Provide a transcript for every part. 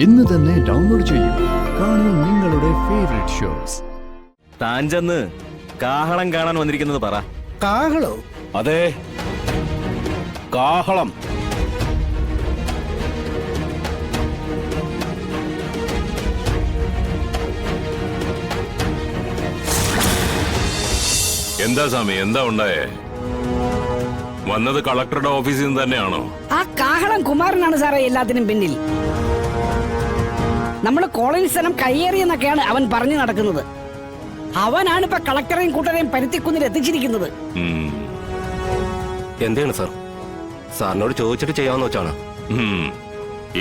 ഇന്ന് തന്നെ ഡൗൺലോഡ് ചെയ്യൂ. കാണൂ നിങ്ങളുടെ ഫേവറേറ്റ് ഷോസ്. താൻ ചെന്ന് കാഹളം കാണാൻ വന്നിരിക്കുന്നത് പറ. കാഹളോ? അതെ, കാഹളം. എന്താ സ്വാമി, എന്താ ഉണ്ടായേ? വന്നത് കളക്ടറുടെ ഓഫീസിൽ നിന്ന് തന്നെയാണോ? ആ കാഹളം കുമാരനാണ് സാറേ എല്ലാത്തിനും പിന്നിൽ. നമ്മള് കോളനി സ്ഥലം കയ്യേറിയെന്നൊക്കെയാണ് അവൻ പറഞ്ഞു നടക്കുന്നത്. അവനാണ് ഇപ്പൊ കളക്ടറെയും കൂട്ടരെയും പരുത്തിക്കുന്നിൽ എത്തിച്ചിരിക്കുന്നത്. എന്താണ് സാർ? സാറിനോട് ചോദിച്ചിട്ട് ചെയ്യാമെന്ന് വെച്ചാണ്.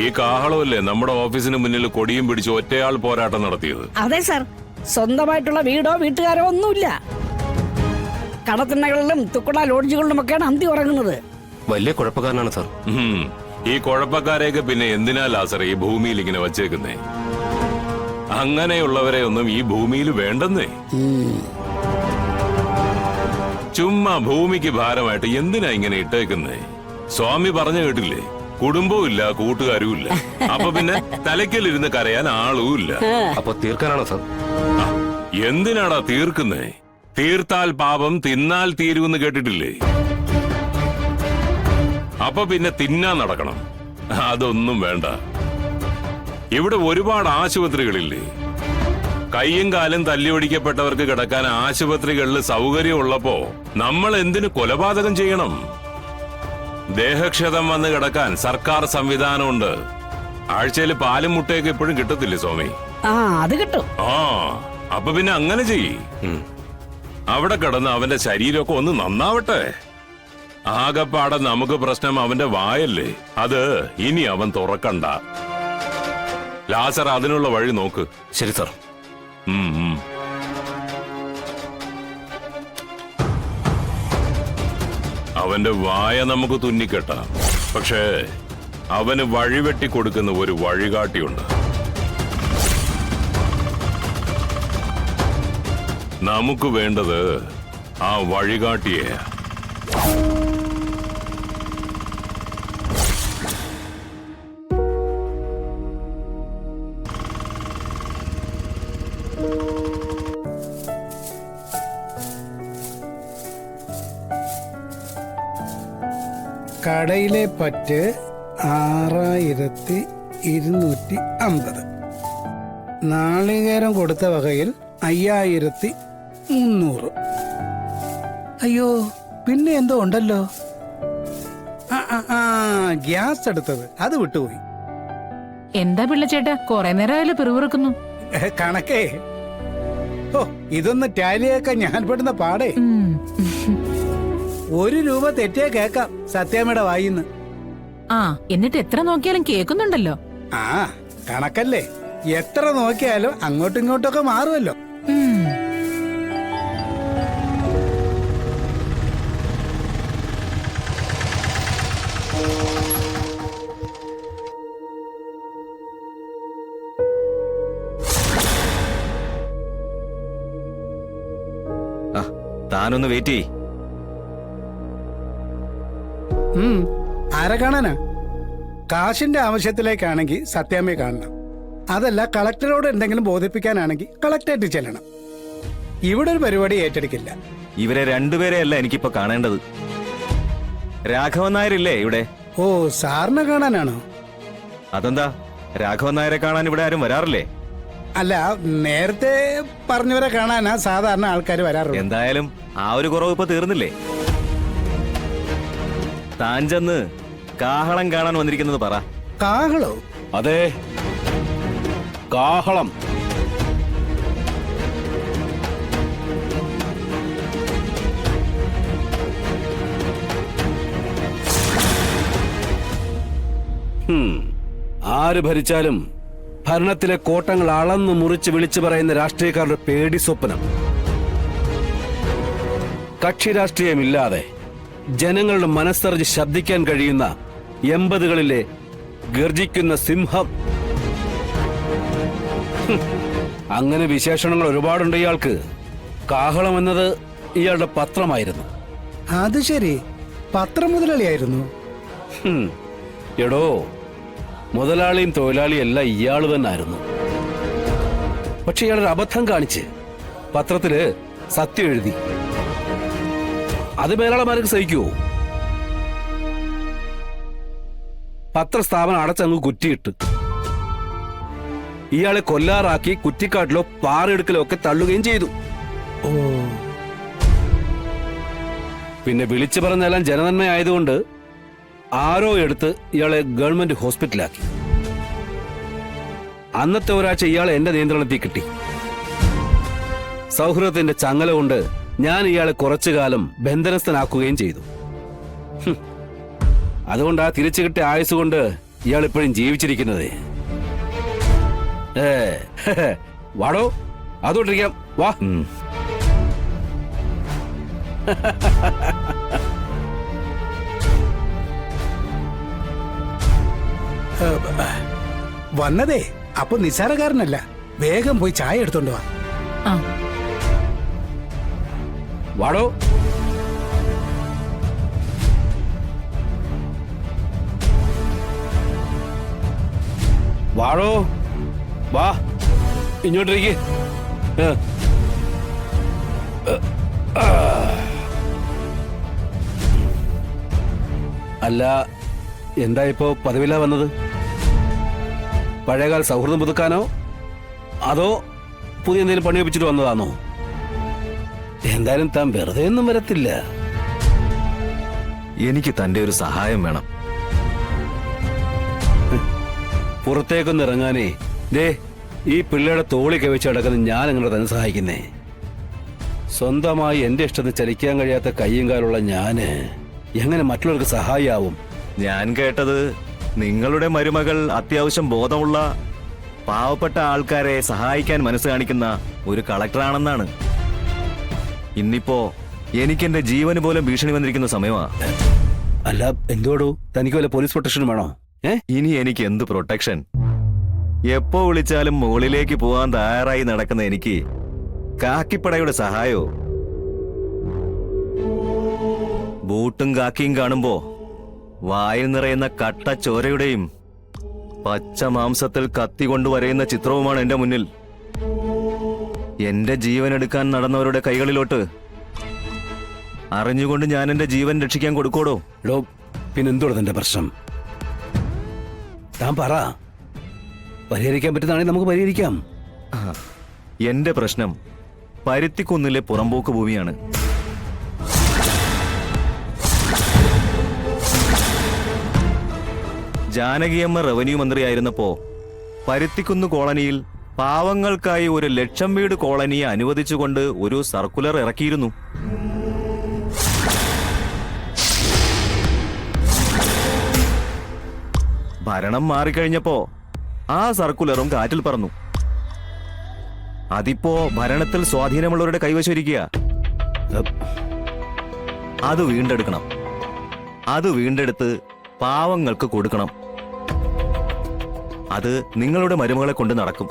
ഈ കാഹളമല്ലേ നമ്മുടെ ഓഫീസിന് മുന്നിൽ കൊടിയും പിടിച്ച് ഒറ്റയാൾ പോരാട്ടം നടത്തിയത്? അതെ സാർ, സ്വന്തമായിട്ടുള്ള വീടോ വീട്ടുകാരോ ഒന്നുമില്ല. കടത്തിണ്ണകളിലും തുക്കുട ലോഡ്ജുകളിലും ഒക്കെയാണ് അന്തി ഉറങ്ങുന്നത്. വലിയ കുഴപ്പക്കാരനാണ് സാർ. ഈ കുഴപ്പക്കാരെയൊക്കെ പിന്നെ എന്തിനാ ലാസർ ഈ ഭൂമിയിൽ ഇങ്ങനെ വച്ചേക്കുന്നേ? അങ്ങനെയുള്ളവരെ ഒന്നും ഈ ഭൂമിയിൽ വേണ്ടെന്നേ. ചുമ്മാ ഭൂമിക്ക് ഭാരമായിട്ട് എന്തിനാ ഇങ്ങനെ ഇട്ടേക്കുന്നേ? സ്വാമി പറഞ്ഞു കേട്ടില്ലേ, കുടുംബവും ഇല്ല, കൂട്ടുകാരും ഇല്ല. അപ്പൊ പിന്നെ തലയ്ക്കലിരുന്ന് കരയാൻ ആളും ഇല്ല. അപ്പൊ തീർക്കാനാണോ സാർ? എന്തിനാടാ തീർക്കുന്നേ? തീർത്താൽ പാപം തിന്നാൽ തീരുമെന്ന് കേട്ടിട്ടില്ലേ? അപ്പൊ പിന്നെ തിന്നാൻ നടക്കണം. അതൊന്നും വേണ്ട. ഇവിടെ ഒരുപാട് ആശുപത്രികളില്ലേ? കയ്യും കാലും തല്ലിയൊടിക്കപ്പെട്ടവർക്ക് കിടക്കാൻ ആശുപത്രികളിൽ സൗകര്യം ഉള്ളപ്പോ നമ്മൾ എന്തിനു കൊലപാതകം ചെയ്യണം? ദേഹക്ഷതം വന്ന് കിടക്കാൻ സർക്കാർ സംവിധാനമുണ്ട്. ആഴ്ചയിൽ പാലും മുട്ടയൊക്കെ എപ്പോഴും കിട്ടത്തില്ലേ സ്വാമി? അത് കിട്ടും. അപ്പൊ പിന്നെ അങ്ങനെ ചെയ്യ്. അവിടെ കിടന്ന് അവന്റെ ശരീരമൊക്കെ ഒന്ന് നന്നാവട്ടെ. ആകപ്പാടെ നമുക്ക് പ്രശ്നം അവന്റെ വായല്ലേ. അത് ഇനി അവൻ തുറക്കണ്ട. ലാസർ അതിനുള്ള വഴി നോക്ക്. ശരി സാർ. അവന്റെ വായ നമുക്ക് തുന്നിക്കെട്ടാം. പക്ഷേ അവന് വഴിവെട്ടി കൊടുക്കുന്ന ഒരു വഴികാട്ടിയുണ്ട്. നമുക്ക് വേണ്ടത് ആ വഴികാട്ടിയെ. കടയിലെ പറ്റ് 6250. നാളികേരം കൊടുത്ത വകയിൽ 5300. അയ്യോ, പിന്നെ എന്തോ ഉണ്ടല്ലോ. ഗ്യാസ് എടുത്തത് അത് വിട്ടുപോയി. എന്താ പിള്ളച്ചേട്ടാ, കൊറേ നേരമായാലും പിറുപിറുക്കുന്നു. കണക്കേ, ഓ ഇതൊന്ന് ടാലിയൊക്കെ ഞാൻ പെടുന്ന പാടേ. 1 രൂപ തെറ്റിയാ കേക്കാം സത്യാമ്മയുടെ വായിന്ന്. എന്നിട്ട് എത്ര നോക്കിയാലും കേൾക്കുന്നുണ്ടല്ലോ. കണക്കല്ലേ, എത്ര നോക്കിയാലും അങ്ങോട്ടും ഇങ്ങോട്ടൊക്കെ മാറുമല്ലോ. താനൊന്ന് വെയിറ്റ് ചെയ്യ്. ആരെ കാണാനാ? കാശിന്റെ ആവശ്യത്തിലേക്കാണെങ്കിൽ സത്യാമ്മയെ കാണണം. അതല്ല കളക്ടറോട് എന്തെങ്കിലും ബോധിപ്പിക്കാനാണെങ്കിൽ കളക്ടറേറ്റ് ചെല്ലണം. ഇവിടെ ഒരു പരിപാടി ഏറ്റെടുക്കില്ല. ഇവരെ രണ്ടുപേരെയല്ല എനിക്കിപ്പോ കാണേണ്ടത്. രാഘവൻ നായരില്ലേ ഇവിടെ? ഓ, സാറിനെ കാണാനാണോ? അതെന്താ, രാഘവൻ നായരെ കാണാൻ ഇവിടെ ആരും വരാറില്ലേ? അല്ല, നേരത്തെ പറഞ്ഞവരെ കാണാനാ സാധാരണ ആൾക്കാർ വരാറുള്ളത്. എന്തായാലും ആ ഒരു കുറവ് ഇപ്പൊ തീർന്നില്ലേ? താൻ ചെന്ന് കാഹളം കാണാൻ വന്നിരിക്കുന്നത് പറ. കാഹളോ? അതെ, കാഹളം. ആര് ഭരിച്ചാലും ഭരണത്തിലെ കോട്ടങ്ങൾ അളന്നു മുറിച്ച് വിളിച്ചു പറയുന്ന രാഷ്ട്രീയക്കാരുടെ പേടി സ്വപ്നം. കക്ഷി രാഷ്ട്രീയമില്ലാതെ ജനങ്ങളുടെ മനസ്സറിഞ്ഞ് ശബ്ദിക്കാൻ കഴിയുന്ന 80കളിലെ ഗർജിക്കുന്ന സിംഹം. അങ്ങനെ വിശേഷണങ്ങൾ ഒരുപാടുണ്ട് ഇയാൾക്ക്. കാഹളം എന്നത് ഇയാളുടെ പത്രമായിരുന്നു. അത് ശരി, പത്രം മുതലാളിയായിരുന്നു. എടോ, മുതലാളിയും തൊഴിലാളിയും എല്ലാം ഇയാള് തന്നായിരുന്നു. പക്ഷെ ഇയാളൊരു അബദ്ധം കാണിച്ച് പത്രത്തില് സത്യം എഴുതി. അത് മേലാളമാർക്ക് സഹിക്കുവോ? പത്രസ്ഥാപനം അടച്ചങ്ങ് കുറ്റിയിട്ട് ഇയാളെ കൊല്ലാറാക്കി കുറ്റിക്കാട്ടിലോ പാറയെടുക്കലോ ഒക്കെ തള്ളുകയും ചെയ്തു. പിന്നെ വിളിച്ചു പറഞ്ഞെല്ലാം ജനനന്മയായതുകൊണ്ട് ആരോ എടുത്ത് ഇയാളെ ഗവൺമെന്റ് ഹോസ്പിറ്റലാക്കി. അന്നത്തെ ഒരാഴ്ച ഇയാളെ എന്റെ നിയന്ത്രണത്തിൽ കിട്ടി. സൗഹൃദത്തിന്റെ ചങ്ങല കൊണ്ട് ഞാൻ ഇയാളെ കുറച്ചു കാലം ബന്ധനസ്ഥനാക്കുകയും ചെയ്തു. അതുകൊണ്ട് ആ തിരിച്ചു കിട്ടിയ ആയുസ് കൊണ്ട് ഇയാൾ ഇപ്പോഴും ജീവിച്ചിരിക്കുന്നത്. വാടോ, അതോട്ടിരിക്കാം, വാ. വന്നതേ അപ്പൊ നിസ്സാരക്കാരനല്ല. വേഗം പോയി ചായ എടുത്തോണ്ട് വാ. ആ വാടോ. വാടോ, വാ, ഇങ്ങോട്ടിരിക്കെ. അല്ല, എന്താ ഇപ്പോ പദവിയിലാ വന്നത്? പഴയകാല സൗഹൃദം പുതുക്കാനോ അതോ പുതിയ എന്തെങ്കിലും പണി വെപ്പിച്ചിട്ട് വന്നതാണോ? എന്തായാലും താൻ വെറുതെ ഒന്നും വരത്തില്ല. എനിക്ക് തന്റെ ഒരു സഹായം വേണം. പുറത്തേക്കൊന്ന് ഇറങ്ങാനേ ദേ ഈ പിള്ളേരുടെ തോളി കവിച്ച് കിടക്കുന്ന ഞാൻ അങ്ങനെ തന്നെ സഹായിക്കുന്നേ. സ്വന്തമായി എന്റെ ഇഷ്ടത്തിന് ചലിക്കാൻ കഴിയാത്ത കയ്യും കാലുള്ള ഞാന് എങ്ങനെ മറ്റുള്ളവർക്ക് സഹായിയാവും? ഞാൻ കേട്ടത് നിങ്ങളുടെ മരുമകൾ അത്യാവശ്യം ബോധമുള്ള പാവപ്പെട്ട ആൾക്കാരെ സഹായിക്കാൻ മനസ്സ് കാണിക്കുന്ന ഒരു കളക്ടറാണെന്നാണ്. ഇന്നിപ്പോ എനിക്കെന്റെ ജീവന് പോലും ഭീഷണി വന്നിരിക്കുന്ന സമയമാ. അല്ല, എന്തോടോ, തനിക്ക് വല്ല പോലീസ് പ്രൊട്ടക്ഷൻ വേണോ? ഇനി എനിക്ക് എന്ത് പ്രൊട്ടക്ഷൻ? എപ്പോ വിളിച്ചാലും മുകളിലേക്ക് പോവാൻ തയ്യാറായി നടക്കുന്ന എനിക്ക് കാക്കിപ്പടയുടെ സഹായോ? ബൂട്ടും കാക്കിയും കാണുമ്പോ വായിൽ നിറയുന്ന കട്ട ചോരയുടെയും പച്ച മാംസത്തിൽ കത്തി കൊണ്ടുവരയുന്ന ചിത്രവുമാണ് എന്റെ മുന്നിൽ. എന്റെ ജീവൻ എടുക്കാൻ നടന്നവരുടെ കൈകളിലോട്ട് അറിഞ്ഞുകൊണ്ട് ഞാൻ എന്റെ ജീവൻ രക്ഷിക്കാൻ കൊടുക്കോടോ? എടോ, പിന്നെന്തോടോ തന്റെ പ്രശ്നം? താൻ പറ. പരിഹരിക്കാൻ പറ്റുന്നതാണെങ്കിൽ നമുക്ക് പരിഹരിക്കാം. എന്റെ പ്രശ്നം പരുത്തിക്കുന്നിലെ പുറമ്പോക്ക് ഭൂമിയാണ്. ജാനകിയമ്മ റവന്യൂ മന്ത്രിയായിരുന്നപ്പോ പരുത്തിക്കുന്ന് കോളനിയിൽ പാവങ്ങൾക്കായി 1,00,000 വീട് കോളനിയെ അനുവദിച്ചുകൊണ്ട് ഒരു സർക്കുലർ ഇറക്കിയിരുന്നു. ഭരണം മാറിക്കഴിഞ്ഞപ്പോ ആ സർക്കുലറും കാറ്റിൽ പറന്നു. അതിപ്പോ ഭരണത്തിൽ സ്വാധീനമുള്ളവരുടെ കൈവശം. അത് വീണ്ടെടുക്കണം. അത് വീണ്ടെടുത്ത് പാവങ്ങൾക്ക് കൊടുക്കണം. അത് നിങ്ങളുടെ മരുമകളെ കൊണ്ട് നടക്കും.